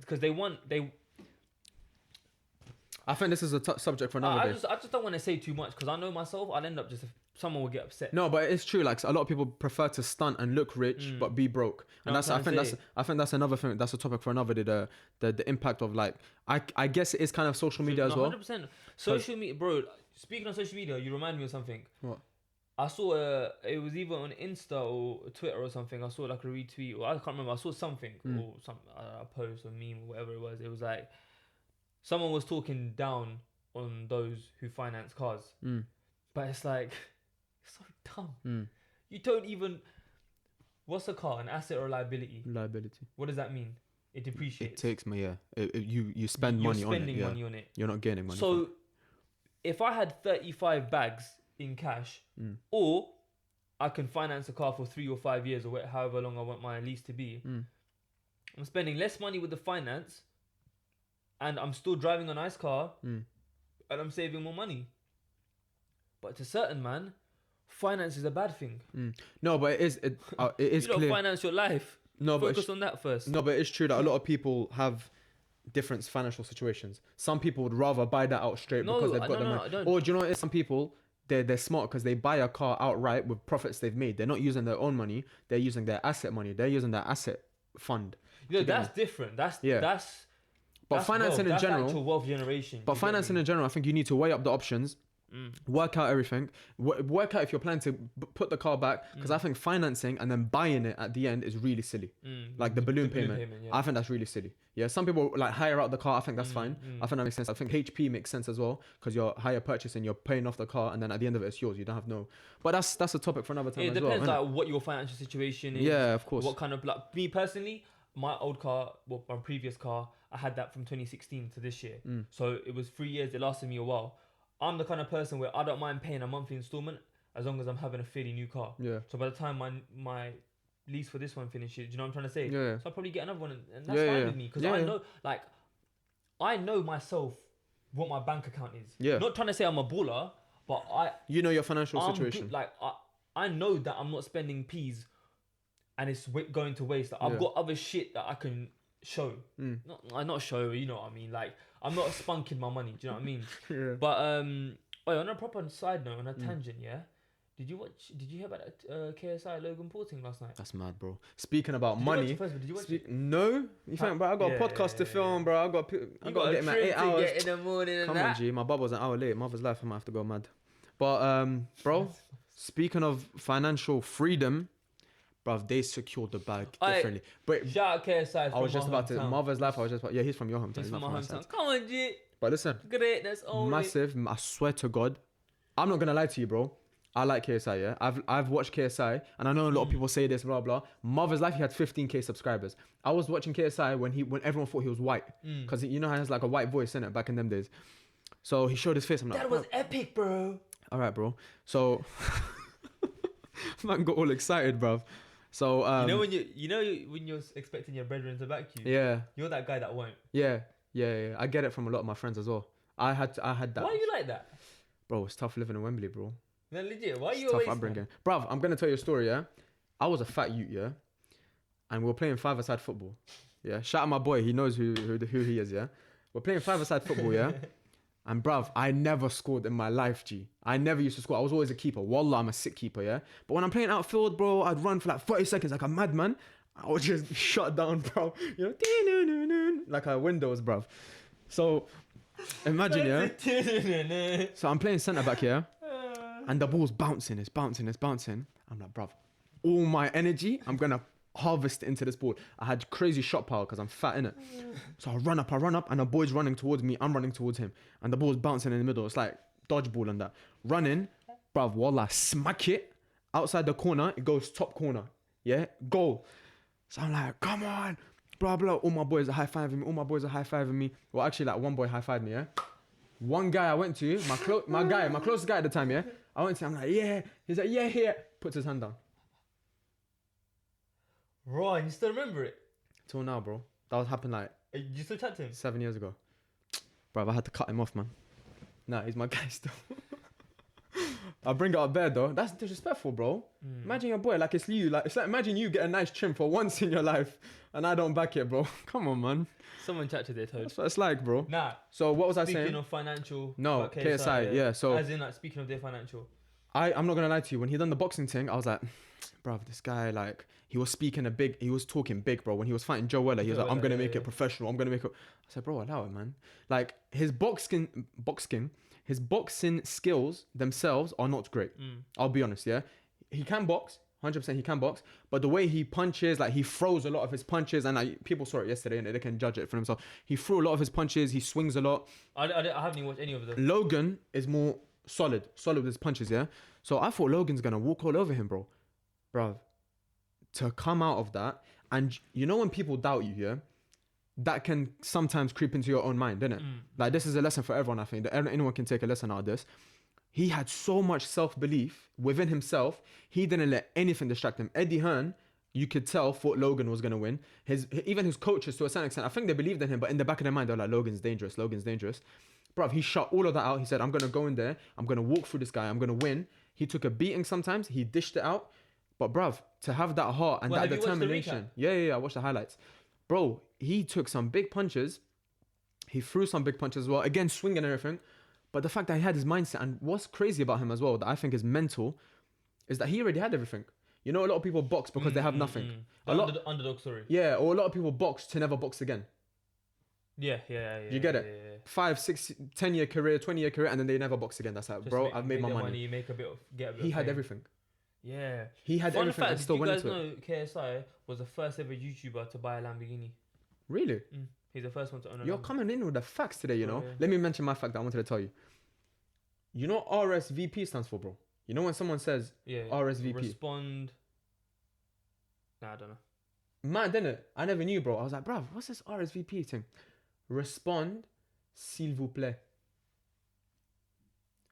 I think this is a subject for another day. I just don't want to say too much because I know myself. I'll end up someone will get upset. No, but it's true. Like a lot of people prefer to stunt and look rich, but be broke. And I think that's another thing. That's a topic for another day. The impact of like, I guess it is kind of social media as well. 100%. Social media, bro. Speaking of social media, you remind me of something. What? I saw it was either on Insta or Twitter or something. I saw like a retweet or I can't remember. I saw something or some a post or meme or whatever it was. It was like someone was talking down on those who finance cars, but it's like it's so dumb. You don't even. What's a car? An asset or a liability? Liability. What does that mean? It depreciates. It takes me, yeah. You spend You're money on it. spending money on it. You're not gaining money. So, if I had 35 bags in cash, or I can finance a car for 3 or 5 years or however long I want my lease to be, I'm spending less money with the finance, and I'm still driving a nice car, and I'm saving more money. But to certain man, finance is a bad thing. No, but it is you don't clear. finance your life. No, Focus on that first. No, but it's true that a lot of people have different financial situations. Some people would rather buy that out straight because they've got the money. I don't. Or do you know what it is? Some people they're smart because they buy a car outright with profits they've made. They're not using their own money. They're using their asset money. They're using their asset fund. You know, that's different. That's But financing in general, actual wealth generation. but financing in general, I think you need to weigh up the options. Work out everything. Work out if you're planning to put the car back, because I think financing and then buying it at the end is really silly. Like the balloon payment. Yeah. I think that's really silly. Yeah, some people like hire out the car. I think that's fine. I think that makes sense. I think HP makes sense as well, because you're hire purchasing, you're paying off the car, and then at the end of it, it's yours. You don't have no. But that's a topic for another time. It as depends well, like what your financial situation is. Yeah, of course. What kind of like me personally, my old car, well, my previous car, I had that from 2016 to this year. So it was 3 years. It lasted me a while. I'm the kind of person where I don't mind paying a monthly installment as long as I'm having a fairly new car. Yeah. So by the time my lease for this one finishes, do you know what I'm trying to say? Yeah. So I'll probably get another one, and that's fine with me, because I know, like, I know myself what my bank account is. Yeah. Not trying to say I'm a baller, but You know your financial situation. good, like I know that I'm not spending peas, and it's going to waste. Like, I've got other shit that I can show. Not show. You know what I mean? Like, I'm not spunking my money. Do you know what I mean? Yeah. But on a proper side note, on a tangent, yeah. Did you hear about that KSI Logan Paul thing last night? That's mad, bro. Speaking about Did money. You watch it first, but did you watch it? No, you think, bro? I got a podcast to film, bro. I got to get in my 8 hours. Get in the morning. Come on, G. My bubble's an hour late. Mother's life. I might have to go mad. But bro, speaking of financial freedom, bruv, they secured the bag differently. But shout out KSI. I was just about to Mother's life. Yeah, he's from your hometown. He's from my hometown. Come on, G. But listen, Great. That's all. massive. I swear to God, I'm not gonna lie to you, bro. I like KSI. Yeah, I've watched KSI, and I know a lot of people say this, blah blah. Mother's life, he had 15k subscribers. I was watching KSI when everyone thought he was white, because you know how he has like a white voice in it back in them days. So he showed his face. I'm like, that was epic, bro. All right, bro. So man got all excited, bruv. So you know when you're expecting your brethren to back you. Yeah. You're that guy that won't. Yeah. I get it from a lot of my friends as well. I had that. Why are you like that? Bro, it's tough living in Wembley, bro. No, legit. Why are you It's always tough upbringing. Bruv, I'm gonna tell you a story, yeah? I was a fat youth, yeah? And we were playing five-a-side football. Yeah. Shout out my boy, he knows who he is, yeah? We're playing five-a-side football, yeah? And bruv, I never scored in my life, G. I never used to score. I was always a keeper. Wallah, I'm a sick keeper, yeah? But when I'm playing outfield, bro, I'd run for like 30 seconds like a madman. I would just shut down, bro. You know, like a Windows, bruv. So, imagine, yeah? So I'm playing centre back, yeah? And the ball's bouncing, it's bouncing. I'm like, bruv, all my energy, I'm going to harvest it into this ball. I had crazy shot power because I'm fat, innit? So I run up, and the boy's running towards me. I'm running towards him. And the ball's bouncing in the middle. It's like dodgeball and that. Running, bruv, wallah, smack it. Outside the corner, it goes top corner. Yeah? Goal. So I'm like, come on. Blah, blah. All my boys are high-fiving me. Well, actually, like one boy high-fived me, yeah? One guy I went to, my closest guy at the time, yeah? I went to him, I'm like, yeah. He's like, yeah, here. Puts his hand down. Right, you still remember it? Till now, bro. That was happened like You still chat to him? 7 years ago. Bro, I had to cut him off, man. Nah, he's my guy still. I'll bring it up there, though. That's disrespectful, bro. Imagine your boy, like it's you. Like, it's like, imagine you get a nice trim for once in your life, and I don't back it, bro. Come on, man. Someone chat to their toad. That's what it's like, bro. Nah. So what was I saying? Speaking of financial. No, about KSI, yeah. So as in, like, speaking of their financial. I'm not gonna lie to you. When he done the boxing thing, I was like, bro, this guy, like, he was talking big, bro. When he was fighting Joe Weller, he was like, I'm gonna make it professional. I'm gonna make it. I said, bro, allow it, man. Like, his boxing skills themselves are not great. I'll be honest, yeah. He can box, 100% he can box, but the way he punches, like, he throws a lot of his punches, and like, people saw it yesterday, and they can judge it for themselves. He threw a lot of his punches. He swings a lot. I haven't even watched any of them. Logan is more solid with his punches, yeah. So I thought Logan's gonna walk all over him, bro. To come out of that, and you know when people doubt you, yeah, that can sometimes creep into your own mind, innit? Like, this is a lesson for everyone, I think, that anyone can take a lesson out of this. He had so much self-belief within himself, he didn't let anything distract him. Eddie Hearn, you could tell, thought Logan was going to win. Even his coaches, to a certain extent, I think they believed in him, but in the back of their mind, they're like, Logan's dangerous. Bruv, he shut all of that out. He said, I'm going to go in there, I'm going to walk through this guy, I'm going to win. He took a beating sometimes, he dished it out. But bruv, to have that heart and that determination. Yeah, I watched the highlights. Bro, he took some big punches. He threw some big punches as well. Again, swinging and everything. But the fact that he had his mindset, and what's crazy about him as well, that I think is mental, is that he already had everything. You know, a lot of people box because they have nothing. Underdog story. Yeah, or a lot of people box to never box again. You get it? Yeah. 5, 6, 10-year career, 20-year career, and then they never box again. That's like, Just bro, I've made my their money. Make a bit of get a bit. He of had fame. everything. Yeah. He had Fun everything fact: and did still you went guys into it. know KSI was the first ever YouTuber to buy a Lamborghini? Really? He's the first one to own a You're Lamborghini. coming in with the facts today, you Bro, know? yeah. Let me mention my fact that I wanted to tell you. You know what RSVP stands for, bro? You know when someone says Yeah. RSVP? Respond. Nah, I don't know. Man, didn't it? I never knew, bro. I was like, bruv, what's this RSVP thing? Respond, s'il vous plaît.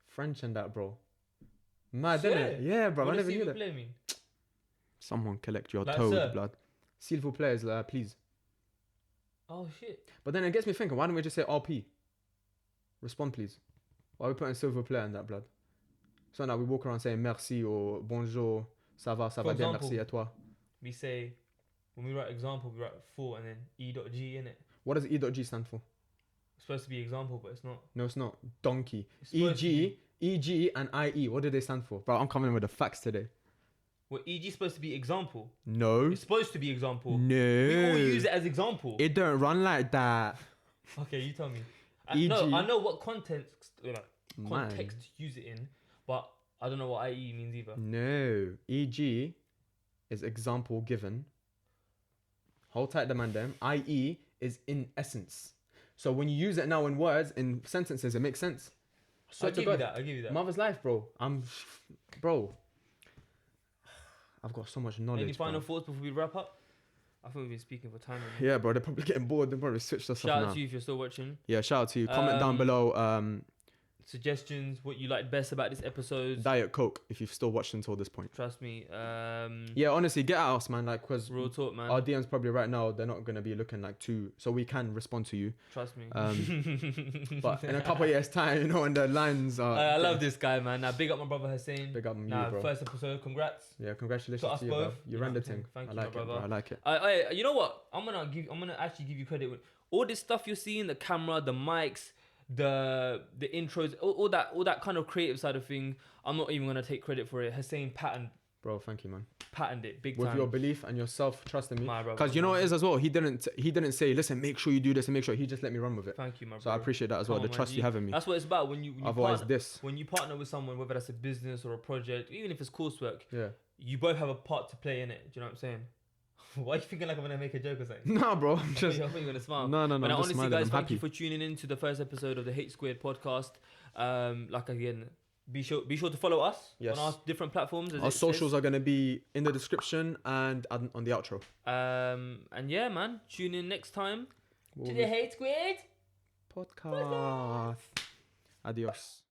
French and that, bro. Mad, didn't it? Yeah, bro. What I does never knew s'il vous that. plaît mean? Someone collect your Like, toad, sir. blood. S'il vous plaît is please. Oh shit. But then it gets me thinking, why don't we just say RP? Respond, please. Why are we putting s'il vous plaît in that, blood? So now we walk around saying merci or bonjour, ça va For bien, example, merci à toi. We say when we write example, we write for and then e.g in it. What does E.G stand for? It's supposed to be example, but it's not. No, it's not. Donkey. It's supposed to be- EG and IE. What do they stand for? Bro, I'm coming in with the facts today. Well, e.g. supposed to be example. No. It's supposed to be example. No. We all use it as example. It don't run like that. Okay, you tell me. E.g. No, I know what context Man. context to use it in, but I don't know what IE means either. No. EG is example given. Hold tight the man them. IE is in essence. So when you use it now in words, in sentences, it makes sense. I'll give you that. I'll give you that. Mother's life, bro. Bro. I've got so much knowledge. Any final bro. thoughts before we wrap up? I think we've been speaking for time. Now. Yeah, bro. They're probably getting bored. They probably switched us Shout off out now. to you if you're still watching. Yeah, shout out to you. Comment down below. Suggestions, what you liked best about this episode. Diet Coke, if you've still watched until this point. Trust me. Yeah, honestly, get at us, man. Like, because Real talk, man. our DMs probably right now, they're not going to be looking like too. So we can respond to you. Trust me. But in a couple of years' time, you know, when the lines are. I love this guy, man. Now, big up my brother Hussein. Big up you, Now, bro. first episode, congrats. Yeah, congratulations To us to you, both. bro. You You ran know the what I'm saying? thing. Thank I you, like my it, bro. brother. I like it. You know what? I'm gonna actually give you credit with all this stuff you're seeing, the camera, the mics, the intros, all that kind of creative side of thing. I'm not even gonna take credit for it. Hussein Bro, thank you, man. patterned it big With time. your belief and your self-trust in me. My brother, Because you know what it is as well? He didn't say, listen, make sure you do this and make sure. He just let me run with it. Thank you, my brother. So I appreciate that as well. Come The on, trust man. you have in me. That's what it's about when you Otherwise, partner, this. when you partner with someone, whether that's a business or a project, even if it's coursework, Yeah. you both have a part to play in it. Do you know what I'm saying? Why are you thinking like I'm gonna make a joke or something? Nah, bro. I'm I just. thought you were gonna smile. No. But I'm just honestly, smiling. guys, I'm thank happy. you for tuning in to the first episode of the Hate Squared podcast. Like again, be sure to follow us Yes. on our different platforms. As Our it socials says. are going to be in the description and on the outro. And yeah, man, tune in next time We'll to be- the Hate Squared podcast. Adios.